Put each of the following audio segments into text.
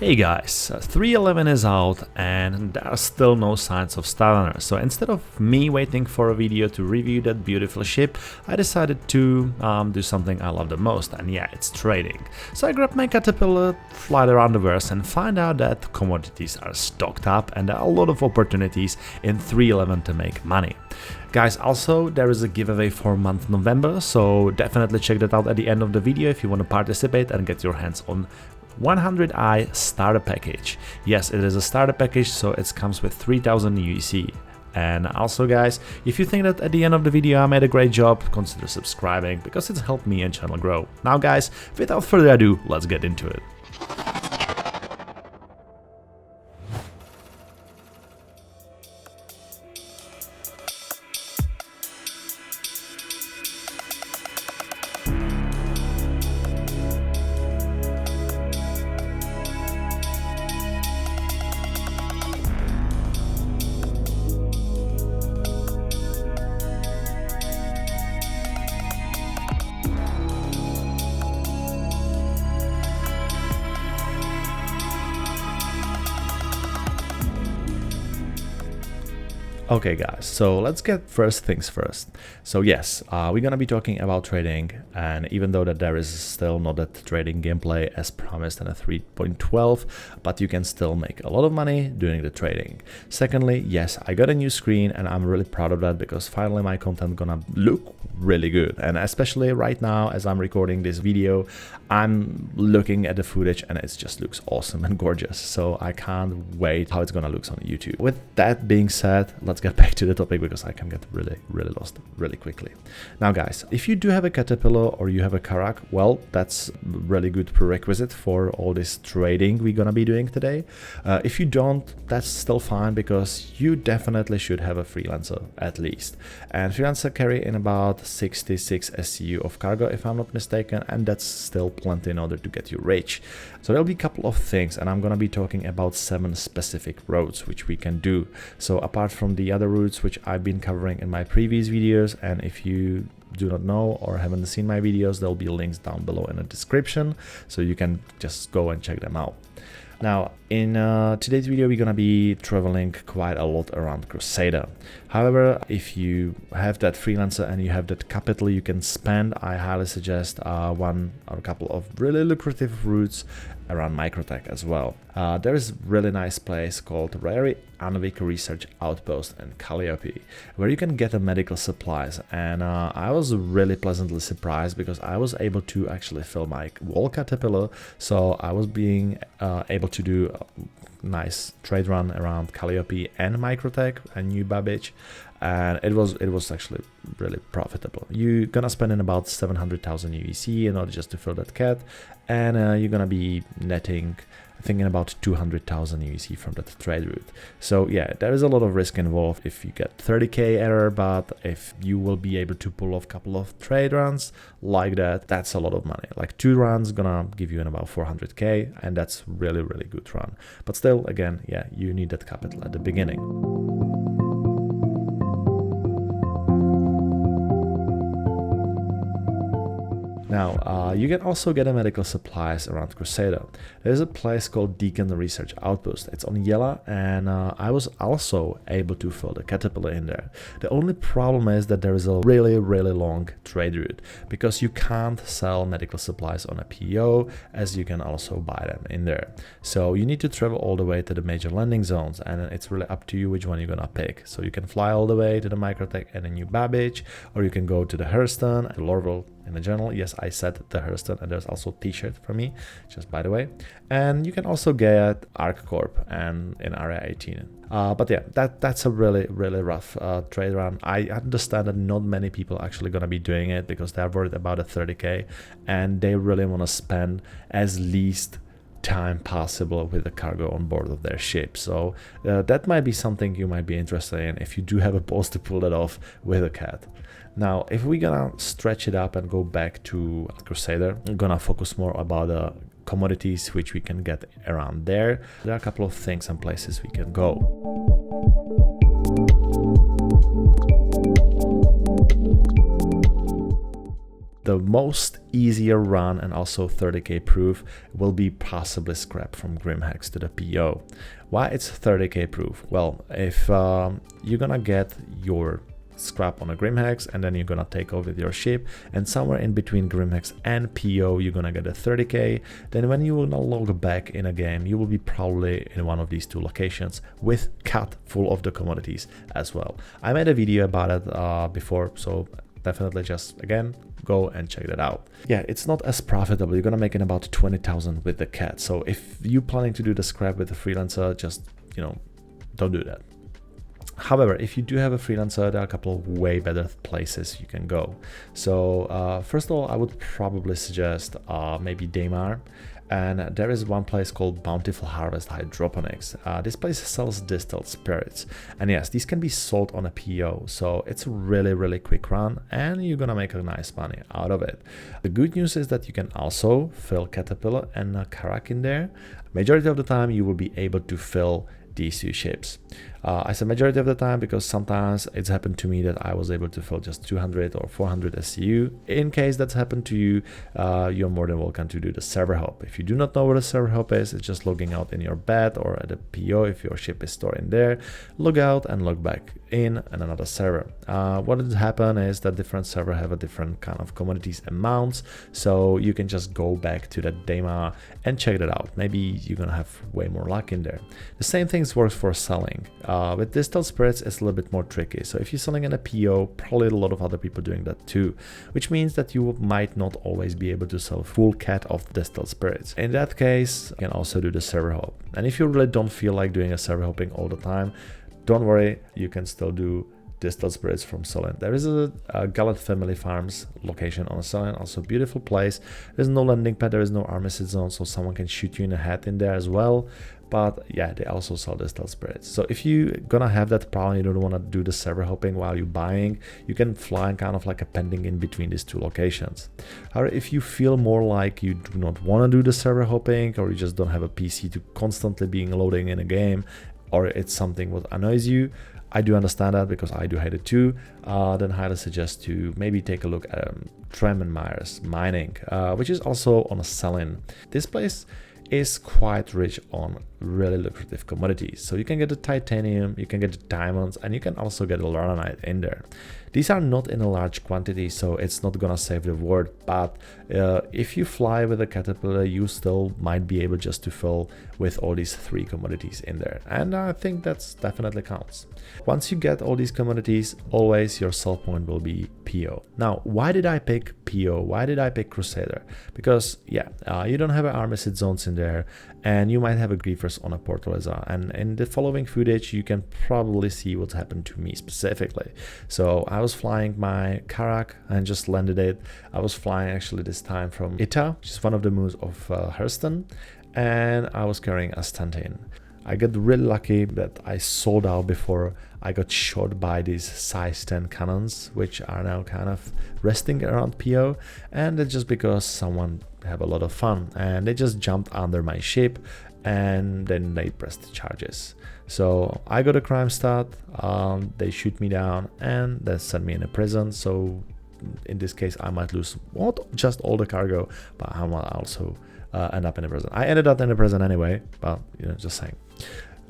Hey guys, 3.11 is out and there are still no signs of Starliner, so instead of me waiting for a video to review that beautiful ship, I decided to do something I love the most, and yeah, it's trading. So I grabbed my Caterpillar, fly around the verse and find out that commodities are stocked up and there are a lot of opportunities in 3.11 to make money. Guys, also there is a giveaway for month November, so definitely check that out at the end of the video if you want to participate and get your hands on 100i starter package. Yes, it is a starter package, so it comes with 3000 UEC. And also guys, if you think that at the end of the video I made a great job, consider subscribing because it's helped me and channel grow. Now guys, without further ado, let's get into it. Okay guys, so let's get first things first. So yes, we're gonna be talking about trading, and even though that there is still not that trading gameplay as promised in a 3.12, but you can still make a lot of money doing the trading. Secondly, yes, I got a new screen and I'm really proud of that because finally my content gonna look really good, and especially right now as I'm recording this video, I'm looking at the footage and it just looks awesome and gorgeous, so I can't wait how it's gonna look on YouTube. With that being said, let's get back to the topic because I can get really lost really quickly. Now guys, if you do have a Caterpillar or you have a Karak, well, that's really good prerequisite for all this trading we're gonna be doing today. If you don't, that's still fine because you definitely should have a freelancer at least, and freelancer carry in about 66 SCU of cargo if I'm not mistaken, and that's still plenty in order to get you rich. So there'll be a couple of things, and I'm gonna be talking about 7 specific routes which we can do. So apart from the other routes which I've been covering in my previous videos, and if you do not know or haven't seen my videos, there'll be links down below in the description, so you can just go and check them out. Now, in today's video, we're gonna be traveling quite a lot around Crusader. However, if you have that freelancer and you have that capital you can spend, I highly suggest one or a couple of really lucrative routes around Microtech as well. There is a really nice place called Rary Anvik Research Outpost in Calliope, where you can get a medical supplies, and I was really pleasantly surprised because I was able to actually fill my wall Caterpillar, so I was being able to do a nice trade run around Calliope and Microtech and New Babbage, and it was actually really profitable. You're gonna spend in about 700,000 UEC in order just to fill that cat, and you're gonna be netting, I think, in about 200,000 UEC from that trade route. So yeah, there is a lot of risk involved if you get 30k error, but if you will be able to pull off a couple of trade runs like that, that's a lot of money. Like 2 runs gonna give you in about 400k, and that's really good run. But still, again, yeah, you need that capital at the beginning. Now, you can also get a medical supplies around Crusader. There's a place called Deacon Research Outpost. It's on Yella, and I was also able to fill the Caterpillar in there. The only problem is that there is a really long trade route because you can't sell medical supplies on a PO, as you can also buy them in there. So you need to travel all the way to the major landing zones, and it's really up to you which one you're gonna pick. So you can fly all the way to the Microtech and the New Babbage, or you can go to the Hurston and Lorville in the general. Yes, I said the Hurston, and there's also a t-shirt for me, just by the way. And you can also get ArcCorp and in Area 18. But yeah, that's a really rough trade run. I understand that not many people are actually gonna be doing it because they're worried about a 30k, and they really want to spend as least time possible with the cargo on board of their ship. So that might be something you might be interested in if you do have a balls to pull that off with a cat. Now, if we're gonna stretch it up and go back to Crusader, I'm gonna focus more about the commodities which we can get around there. There are a couple of things and places we can go. the most easier run and also 30k proof will be possibly scrap from Grimhex to the PO. Why it's 30k proof? Well, if you're gonna get your scrap on a Grimhex and then you're gonna take over your ship, and somewhere in between Grimhex and PO you're gonna get a 30k, then when you will log back in a game, you will be probably in one of these two locations with cut full of the commodities as well. I made a video about it before, so definitely just again go and check that out. Yeah, it's not as profitable. You're gonna make in about 20,000 with the cat. So if you're planning to do the scrap with a freelancer, just don't do that. However, if you do have a freelancer, there are a couple of way better places you can go. So first of all, I would probably suggest maybe Daymar. And there is one place called Bountiful Harvest Hydroponics. This place sells distilled spirits. And yes, these can be sold on a PO. So it's a really quick run and you're gonna make a nice money out of it. The good news is that you can also fill Caterpillar and Karak in there. Majority of the time you will be able to fill these two ships. I say majority of the time because sometimes it's happened to me that I was able to fill just 200 or 400 SCU. In case that's happened to you, you're more than welcome to do the server hop. If you do not know what a server hop is, it's just logging out in your bed or at a PO if your ship is stored in there, log out and log back in another server. What would happen is that different server have a different kind of commodities amounts, so you can just go back to that demo and check that out. Maybe you're gonna have way more luck in there. The same things works for selling. With distilled spirits, it's a little bit more tricky. So if you're selling in a PO, probably a lot of other people doing that too, which means that you might not always be able to sell full cat of distilled spirits. In that case, you can also do the server hop. And if you really don't feel like doing a server hopping all the time, don't worry, you can still do distilled spirits from Solent. There is a Gallant Family Farms location on Solent, also beautiful place. There's no landing pad, there is no armistice zone, so someone can shoot you in the head in there as well. But yeah, they also sell distilled spirits. So if you're gonna have that problem, you don't want to do the server hopping while you're buying, you can fly kind of like a pending in between these two locations. However, if you feel more like you do not want to do the server hopping, or you just don't have a PC to constantly being loading in a game, or it's something what annoys you, I do understand that because I do hate it too, then highly suggest to maybe take a look at Trem and Myers Mining, which is also on a sell-in. This place is quite rich on really lucrative commodities. So you can get the titanium, you can get the diamonds, and you can also get the laranite in there. These are not in a large quantity, so it's not gonna save the world, but if you fly with a Caterpillar, you still might be able just to fill with all these three commodities in there. And I think that's definitely counts. Once you get all these commodities, always your sell point will be PO. Now, why did I pick PO? Why did I pick Crusader? Because yeah, you don't have armistice zones in there, and you might have a Griefers on a Portaleza. And in the following footage, you can probably see what's happened to me specifically. So I was flying my Karak and just landed it. I was flying actually this time from Ita, which is one of the moons of Hurston, and I was carrying a Stantin. I got really lucky that I sold out before I got shot by these size 10 cannons, which are now kind of resting around PO, and that's just because someone have a lot of fun and they just jumped under my ship and then they pressed the charges. So I got a crime start, they shoot me down and they sent me in a prison. So in this case I might lose not just all the cargo, but I might also end up in a prison. I ended up in a prison anyway, but just saying.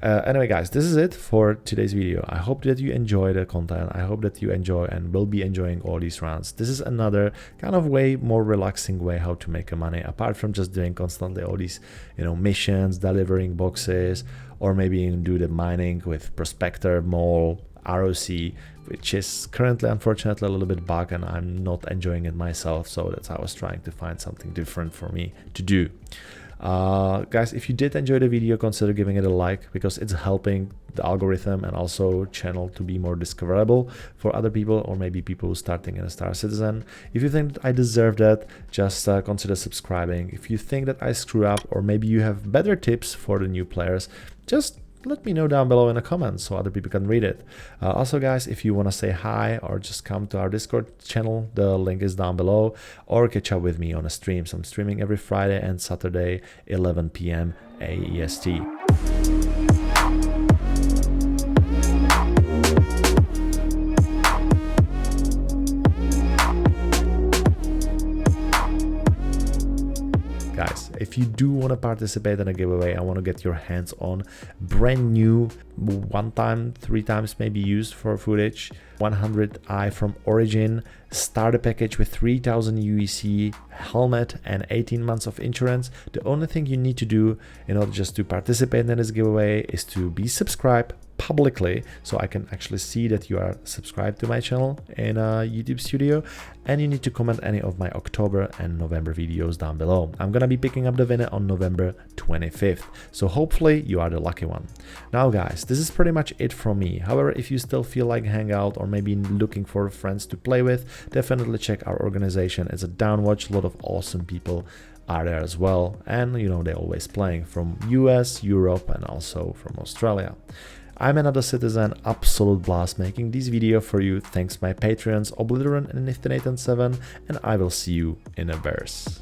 Anyway guys, this is it for today's video. I hope that you enjoy the content. I hope that you enjoy and will be enjoying all these runs. This is another kind of way more relaxing way how to make money, apart from just doing constantly all these missions, delivering boxes, or maybe even do the mining with Prospector, Mole, ROC, which is currently unfortunately a little bit bug and I'm not enjoying it myself, so that's how I was trying to find something different for me to do. Guys, if you did enjoy the video, consider giving it a like, because it's helping the algorithm and also channel to be more discoverable for other people, or maybe people who starting in a Star Citizen. If you think that I deserve that, just consider subscribing. If you think that I screw up, or maybe you have better tips for the new players, just let me know down below in the comments so other people can read it. Also guys, if you want to say hi or just come to our Discord channel, the link is down below, or catch up with me on a stream. So I'm streaming every Friday and Saturday 11 PM AEST. Guys, if you do want to participate in a giveaway, I want to get your hands on brand new, 1 time, 3 times maybe used for footage, 100i from Origin, starter package with 3000 UEC, helmet and 18 months of insurance. The only thing you need to do in order just to participate in this giveaway is to be subscribed publicly, so I can actually see that you are subscribed to my channel in YouTube Studio, and you need to comment any of my October and November videos down below. I'm gonna be picking up the winner on November 25th, so hopefully you are the lucky one. Now guys, this is pretty much it from me. However, if you still feel like hang out or maybe looking for friends to play with, definitely check our organization. It's a downwatch, a lot of awesome people are there as well, and you know, they're always playing from US, Europe, and also from Australia. I'm another citizen, absolute blast making this video for you. Thanks my Patreons Obliteron and Nifty Nathan 7, and I will see you in a verse.